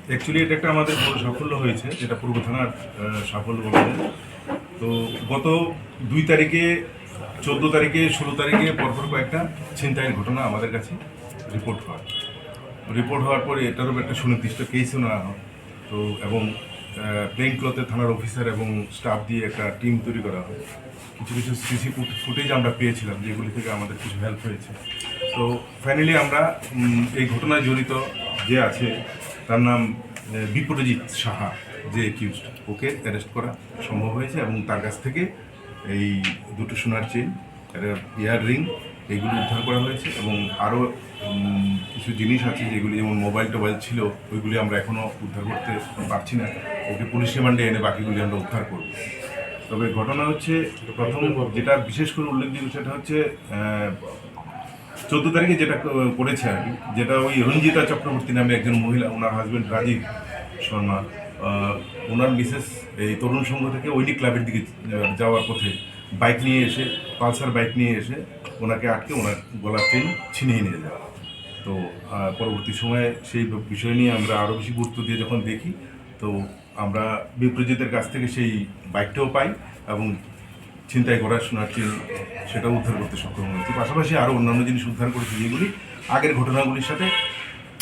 Actually এটা একটা আমাদের বড় সাফল্য হয়েছে, যেটা পূর্ব থানার সাফল্য বলা যায়। তো গত 2 তারিখে, 14 তারিখে, 16 তারিখে পরপর কয়েকটা ছিনতাইয়ের ঘটনা আমাদের কাছে রিপোর্ট হওয়ার পরে এটারও একটা সুনির্দিষ্ট কেসও নেওয়া হয়। তো এবং প্লেইন ক্লথে থানার অফিসার এবং স্টাফ দিয়ে একটা টিম তৈরি করা হয়। কিছু কিছু সিসি ফুটেজ আমরা পেয়েছিলাম, যেগুলি থেকে আমাদের কিছু হেল্প হয়েছে। তো ফাইনালি আমরা এই ঘটনায় জড়িত যে আছে তার নাম বিপ্রজিৎ সাহা, যে অ্যাকিউজড, ওকে অ্যারেস্ট করা সম্ভব হয়েছে এবং তার কাছ থেকে এই দুটো সোনার চেইন, ইয়ার রিং, এইগুলি উদ্ধার করা হয়েছে এবং আরও কিছু জিনিস আছে যেগুলি, যেমন মোবাইল টোবাইল ছিল, ওইগুলি আমরা এখনও উদ্ধার করতে পারছি না। ওকে পুলিশ রিমান্ডে এনে বাকিগুলি আমরা উদ্ধার করব। তবে ঘটনা হচ্ছে, প্রথম যেটা বিশেষ করে উল্লেখযোগ্য সেটা হচ্ছে 14 তারিখে যেটা করেছে আর কি, যেটা ওই রঞ্জিতা চক্রবর্তী নামে একজন মহিলা, ওনার হাজব্যান্ড রাজীব শর্মা, ওনার মিসেস এই তরুণ সংঘ থেকে ঐনিক ক্লাবের দিকে যাওয়ার পথে বাইক নিয়ে এসে, পালসার বাইক নিয়ে এসে ওনাকে আটকে ওনার গলার চেইন ছিনিয়ে নিয়ে যায়। তো পরবর্তী সময়ে সেই বিষয় নিয়ে আমরা আরও বেশি গুরুত্ব দিয়ে যখন দেখি, তো আমরা বিপ্রজিতের কাছ থেকে সেই বাইকটাও পাই এবং ছিনতাই করার সোনার চেইন সেটাও উদ্ধার করতে সক্ষম হয়েছি। পাশাপাশি আরও অন্যান্য জিনিস উদ্ধার করেছি, যেগুলি আগের ঘটনাগুলির সাথে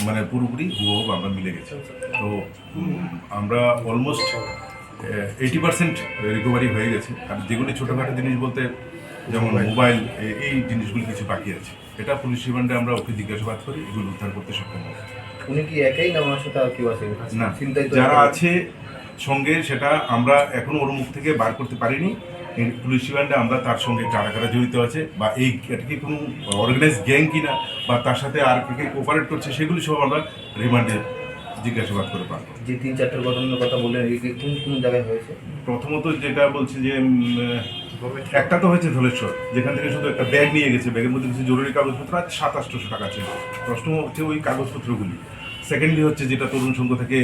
মানে পুরোপুরি হুবহু আমরা মিলে গেছি। তো আমরা অলমোস্ট 80% রিকভারি হয়ে গেছে। আর যেগুলি ছোটোখাটো জিনিস বলতে, যেমন মোবাইল, এই জিনিসগুলি কিছু বাকি আছে। এটা পুলিশ রিমান্ডে আমরা ওকে জিজ্ঞাসাবাদ করি, এগুলো উদ্ধার করতে সক্ষম হই। উনি কি একাই না ওনার সাথে আর কেউ আছে? না, যারা আছে সঙ্গে সেটা আমরা এখনো ওর মুখ থেকে বার করতে পারিনি। পুলিশ রিমান্ডে আমরা তার সঙ্গে কারা কারা জড়িত আছে, বা এই এটা কি কোনো অর্গানাইজ গ্যাং কিনা, বা তার সাথে আর কে কোঅপারেট করছে, সেগুলি সব আমরা রিমান্ডে জিজ্ঞাসাবাদ করে পারবো। যে 3-4টা ঘটনার কথা বললেন, এই কোন কোন জায়গায় হয়েছে? প্রথমত যেটা বলছি যে একটা তো হয়েছে ধলেশ্বর, যেখান থেকে শুধু একটা ব্যাগ নিয়ে গেছে, ব্যাগের মধ্যে কিছু জরুরি কাগজপত্র আছে, 700-800 টাকা ছিল। প্রশ্ন হচ্ছে ওই কাগজপত্রগুলি। সেকেন্ডলি হচ্ছে যেটা তরুণ সংঘ থেকে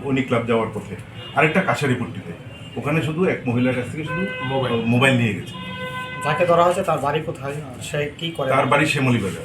ঐনিক ক্লাব যাওয়ার পথে, আরেকটা কাছারিপট্টিতে, ওখানে শুধু এক মহিলার কাছ থেকে শুধু মোবাইল নিয়ে গেছে। যাকে ধরা হয়েছে তার বাড়ি কোথায়, সে কি করে? তার বাড়ি শ্যামলী বাজার।